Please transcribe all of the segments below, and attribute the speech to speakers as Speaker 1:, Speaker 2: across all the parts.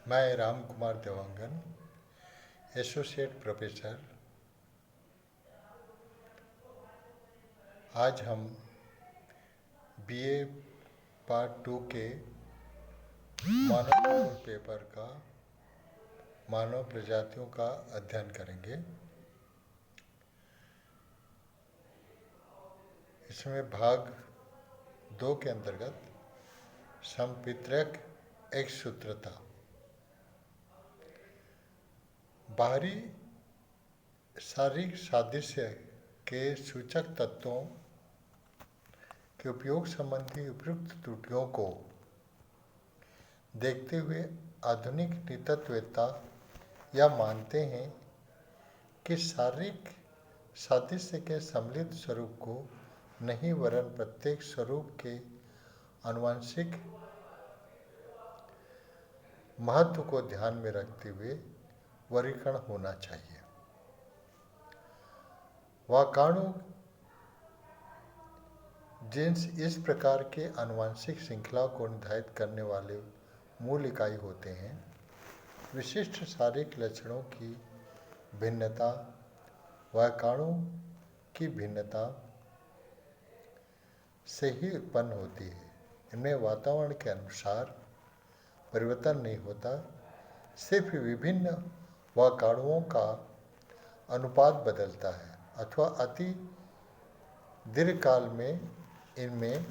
Speaker 1: मैं Ram Kumar Dewangan, associate professor. आज हम बीए पार्ट 2 के मानव पेपर का मानव प्रजातियों का अध्ययन करेंगे। इसमें भाग 2 के अंतर्गत संपित्रक एकसूत्रता, बाहरी शारीरिक सादृश्य के सूचक तत्वों के उपयोग संबंधी उपयुक्त त्रुटियों को देखते हुए आधुनिक नृतत्ववेत्ता यह मानते हैं कि शारीरिक सादृश्य के सम्मिलित स्वरूप को नहीं वरन प्रत्येक स्वरूप के आनुवंशिक महत्व को ध्यान में रखते हुए वर्गीकरण होना चाहिए। वाकाणु जीन्स इस प्रकार के आनुवंशिक श्रृंखला को निर्धारित करने वाले मूल इकाई होते हैं। विशिष्ट शारीरिक लक्षणों की भिन्नता वाकाणु की भिन्नता से ही उत्पन्न होती है। इनमें वातावरण के अनुसार परिवर्तन नहीं होता, सिर्फ विभिन्न वाकाणुओं का अनुपात बदलता है अथवा अति दीर्घकाल में इनमें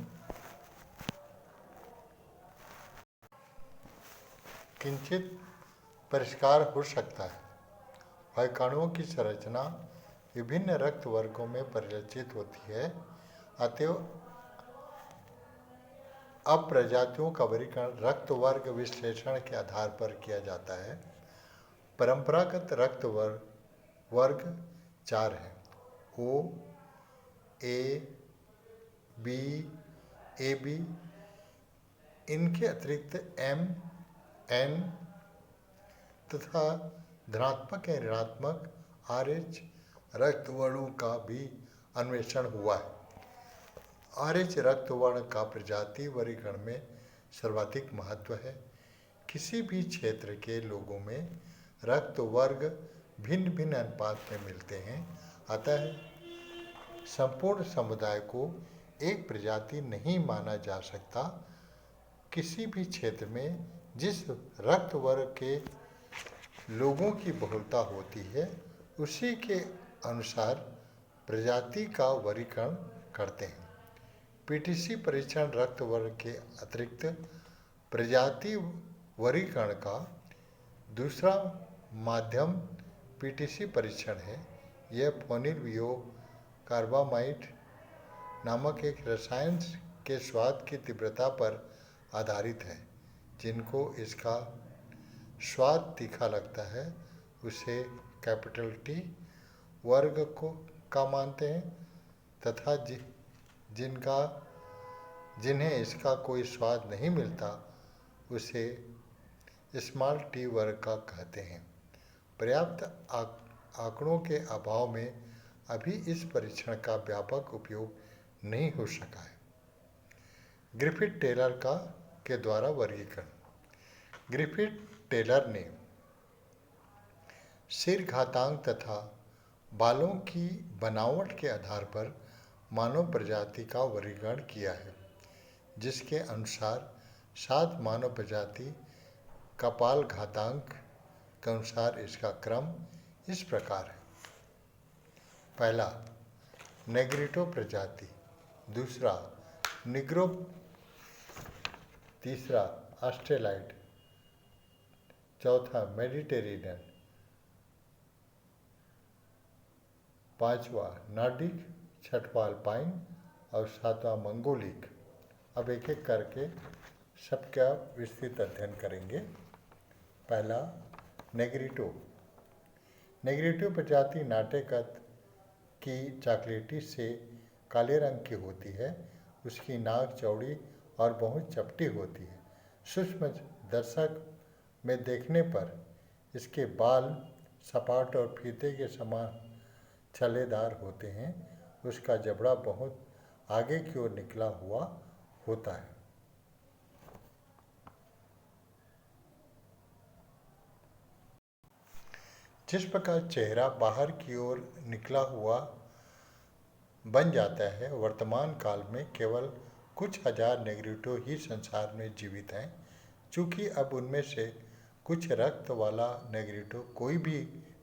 Speaker 1: किंचित परिष्कार हो सकता है। वाकाणुओं की संरचना विभिन्न रक्त वर्गों में परिलक्षित होती है, अतएव अब प्रजातियों का वर्गीकरण रक्त वर्ग विश्लेषण के आधार पर किया जाता है। परंपरागत रक्त वर्ग 4 हैं: ओ, ए, बी, ए बी। इनके अतिरिक्त एम, एन तथा धनात्मक या ऋणात्मक RH रक्तवर्णों का भी अन्वेषण हुआ है। RH रक्तवर्ण का प्रजाति वर्गीकरण में सर्वाधिक महत्व है। किसी भी क्षेत्र के लोगों में रक्त वर्ग भिन्न भिन्न अनुपात में मिलते हैं, अतः संपूर्ण समुदाय को एक प्रजाति नहीं माना जा सकता। किसी भी क्षेत्र में जिस रक्त वर्ग के लोगों की बहुलता होती है, उसी के अनुसार प्रजाति का वर्गीकरण करते हैं। PTC परीक्षण रक्त वर्ग के अतिरिक्त प्रजाति वर्गीकरण का दूसरा माध्यम PTC परीक्षण है। यह फोनिल वियोग कार्बामाइड नामक एक रसायन के स्वाद की तीव्रता पर आधारित है। जिनको इसका स्वाद तीखा लगता है, उसे T वर्ग का मानते हैं, तथा जिन्हें इसका कोई स्वाद नहीं मिलता, उसे t वर्ग का कहते हैं। पर्याप्त आंकड़ों के अभाव में अभी इस परीक्षण का व्यापक उपयोग नहीं हो सका है। ग्रिफिथ टेलर के द्वारा वर्गीकरण। ग्रिफिथ टेलर ने सिर घातांक तथा बालों की बनावट के आधार पर मानव प्रजाति का वर्गीकरण किया है, जिसके अनुसार 7 मानव प्रजाति कपाल घातांक के अनुसार इसका क्रम इस प्रकार है: पहला नेग्रिटो प्रजाति, दूसरा निग्रो, तीसरा ऑस्ट्रेलाइड, चौथा मेडिटेरेनियन, पांचवा नॉर्डिक, छठवां अल्पाइन और सातवां मंगोलिक। अब एक एक करके सबका विस्तृत अध्ययन करेंगे। पहला नेग्रिटो। नेग्रिटो प्रजाति नाटेकत की चॉकलेटी से काले रंग की होती है। उसकी नाक चौड़ी और बहुत चपटी होती है। सूक्ष्म दर्शक में देखने पर इसके बाल सपाट और फीते के समान छल्लेदार होते हैं। उसका जबड़ा बहुत आगे की ओर निकला हुआ होता है। जिस प्रकार चेहरा बाहर की ओर निकला हुआ बन जाता है, वर्तमान काल में केवल कुछ हजार नेग्रिटो ही संसार में जीवित हैं। चूँकि अब उनमें से कुछ रक्त वाला नेग्रिटो कोई भी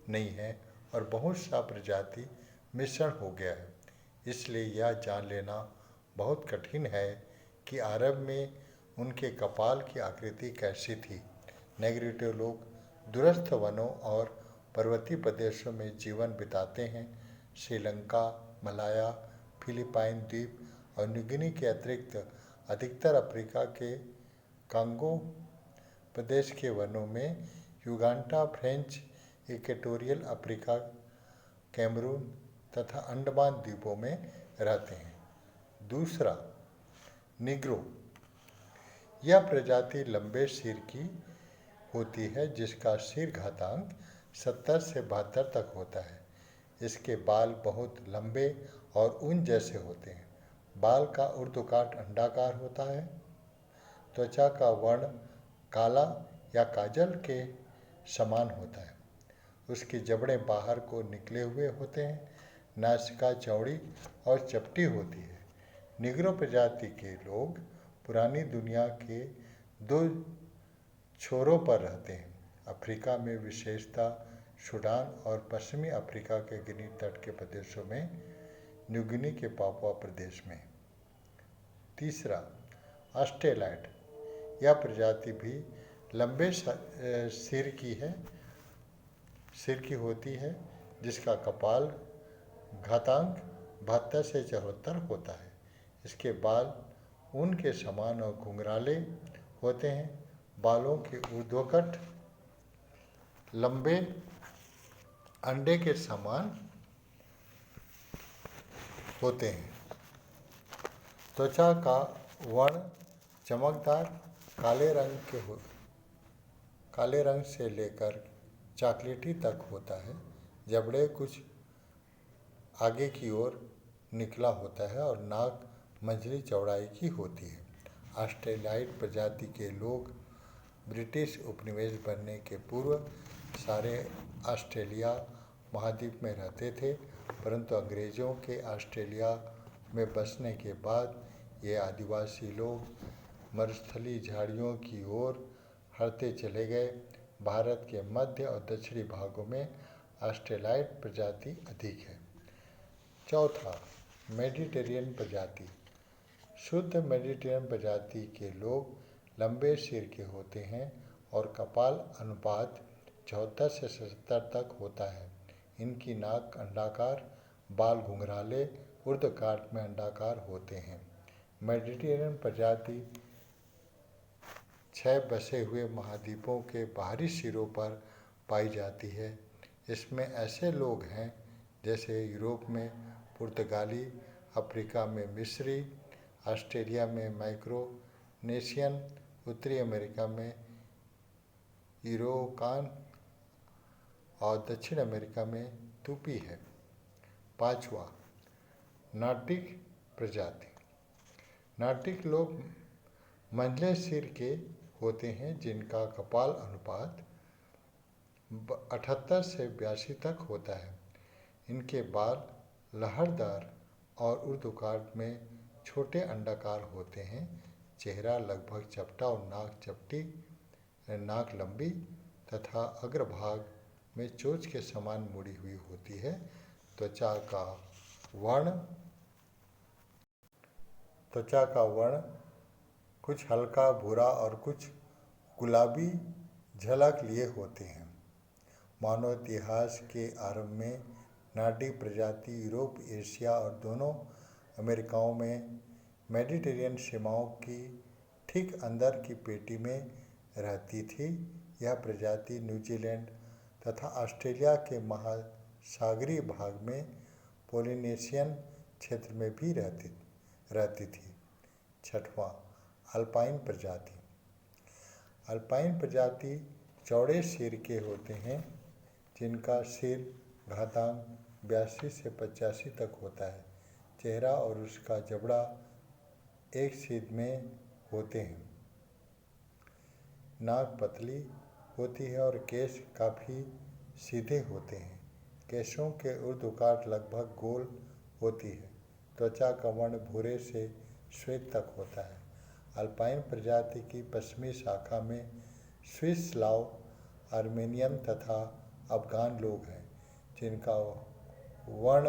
Speaker 1: नहीं है और बहुत सा प्रजाति मिश्रण हो गया है, इसलिए यह जान लेना बहुत कठिन है कि आरंभ में उनके कपाल की आकृति कैसी थी। नेग्रिटो लोग दूरस्थ वनों और पर्वतीय प्रदेशों में जीवन बिताते हैं। श्रीलंका, मलाया, फिलिपाइन द्वीप और न्यूगिनी के अतिरिक्त अधिकतर अफ्रीका के कांगो प्रदेश के वनों में, Uganda, French Equatorial Africa, Cameroon तथा अंडमान द्वीपों में रहते हैं। दूसरा, निग्रो। यह प्रजाति लंबे सिर की होती है जिसका सिर घातांक 70 से 72 तक होता है। इसके बाल बहुत लंबे और ऊन जैसे होते हैं। बाल का ऊर्ध्वकाट अंडाकार होता है। त्वचा का वर्ण काला या काजल के समान होता है। उसकी जबड़ें बाहर को निकले हुए होते हैं। नासिका चौड़ी और चपटी होती है। निग्रो प्रजाति के लोग पुरानी दुनिया के दो छोरों पर रहते हैं, अफ्रीका में विशेषतः सूडान और पश्चिमी अफ्रीका के गिनी तट के प्रदेशों में, न्यूगिनी के पापुआ प्रदेश में। तीसरा, ऑस्ट्रेलाइड। यह प्रजाति भी लंबे सिर की होती है जिसका कपाल घातांक 72 से 74 होता है। इसके बाल ऊन के समान और घुंघराले होते हैं। बालों के ऊर्ध्वकट लंबे अंडे के समान होते हैं। त्वचा का वर्ण चमकदार काले रंग से लेकर चॉकलेटी तक होता है। जबड़े कुछ आगे की ओर निकला होता है और नाक मंझली चौड़ाई की होती है। ऑस्ट्रेलाइड प्रजाति के लोग ब्रिटिश उपनिवेश बनने के पूर्व सारे ऑस्ट्रेलिया महाद्वीप में रहते थे, परंतु अंग्रेज़ों के ऑस्ट्रेलिया में बसने के बाद ये आदिवासी लोग मरुस्थलीय झाड़ियों की ओर हटते चले गए। भारत के मध्य और दक्षिणी भागों में ऑस्ट्रेलाइड प्रजाति अधिक है। चौथा, मेडिटेरियन प्रजाति। शुद्ध मेडिटेरियन प्रजाति के लोग लंबे सिर के होते हैं और कपाल अनुपात 74 से 77 तक होता है। इनकी नाक अंडाकार, बाल घुंघराले, ऊर्ध्वकाट में अंडाकार होते हैं। मेडिटेरियन प्रजाति 6 बसे हुए महाद्वीपों के बाहरी सिरों पर पाई जाती है। इसमें ऐसे लोग हैं जैसे यूरोप में पुर्तगाली, अफ्रीका में मिस्री, ऑस्ट्रेलिया में माइक्रोनेशियन, उत्तरी अमेरिका में इरोकान और दक्षिण अमेरिका में तुपी है। पांचवा, नार्डिक प्रजाति। नार्डिक लोग मंझले सिर के होते हैं जिनका कपाल अनुपात 78 से 82 तक होता है। इनके बाल लहरदार और ऊर्ध्वकाट में छोटे अंडाकार होते हैं। चेहरा लगभग चपटा और नाक लंबी तथा अग्रभाग में चोंच के समान मुड़ी हुई होती है। त्वचा का वर्ण कुछ हल्का भूरा और कुछ गुलाबी झलक लिए होते हैं। मानव इतिहास के आरंभ में नार्डिक प्रजाति यूरोप, एशिया और दोनों अमेरिकाओं में मेडिटेरियन सीमाओं की ठीक अंदर की पेटी में रहती थी। यह प्रजाति न्यूजीलैंड तथा ऑस्ट्रेलिया के महासागरीय भाग में पोलिनेशियन क्षेत्र में भी रहती थी। छठवां, अल्पाइन प्रजाति। अल्पाइन प्रजाति चौड़े सिर के होते हैं जिनका सिर घातांक 82 से 85 तक होता है। चेहरा और उसका जबड़ा एक सीध में होते हैं। नाक पतली होती है और केश काफ़ी सीधे होते हैं। केशों के ऊर्ध्वकाट लगभग गोल होती है। त्वचा का वर्ण भूरे से श्वेत तक होता है। अल्पाइन प्रजाति की पश्चिमी शाखा में स्विस, स्लाव, आर्मेनियन तथा अफगान लोग हैं, जिनका वर्ण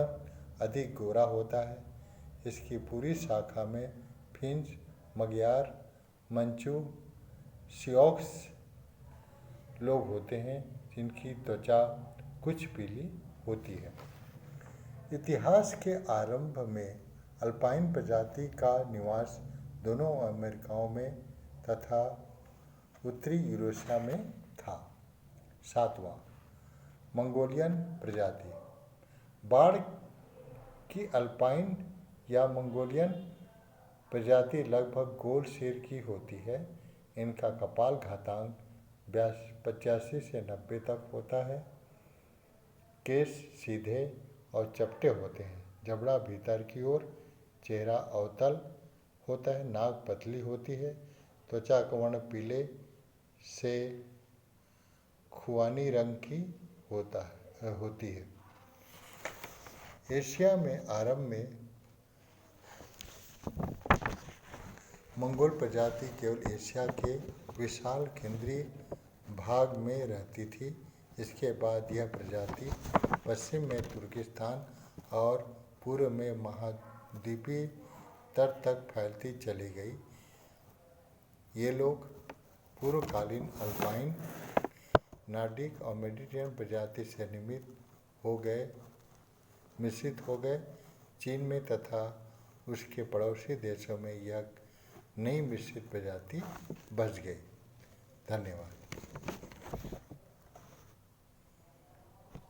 Speaker 1: अधिक गोरा होता है। इसकी पूरी शाखा में फिंच, मगयार, मंचू, सिओक्स लोग होते हैं, जिनकी त्वचा कुछ पीली होती है। इतिहास के आरंभ में अल्पाइन प्रजाति का निवास दोनों अमेरिकाओं में तथा उत्तरी यूरेशिया में था। 7वां, मंगोलियन प्रजाति। बाड़ की अल्पाइन या मंगोलियन प्रजाति लगभग गोल सिर की होती है। इनका कपाल घातांक 85 से 90 तक होता है। केश सीधे और चपटे होते हैं। जबड़ा भीतर की ओर, चेहरा अवतल होता है, नाक पतली होती है। त्वचा का वर्ण पीले से खुबानी रंग की होती है। एशिया में आरंभ में मंगोल प्रजाति केवल एशिया के विशाल केंद्रीय भाग में रहती थी। इसके बाद यह प्रजाति पश्चिम में तुर्किस्तान और पूर्व में महाद्वीपीय तट तक फैलती चली गई। ये लोग पूर्वकालीन अल्पाइन, नॉर्डिक और मेडिटेरियन प्रजाति से मिश्रित हो गए। चीन में तथा उसके पड़ोसी देशों में यह नई मिश्रित प्रजाति बच गई। धन्यवाद।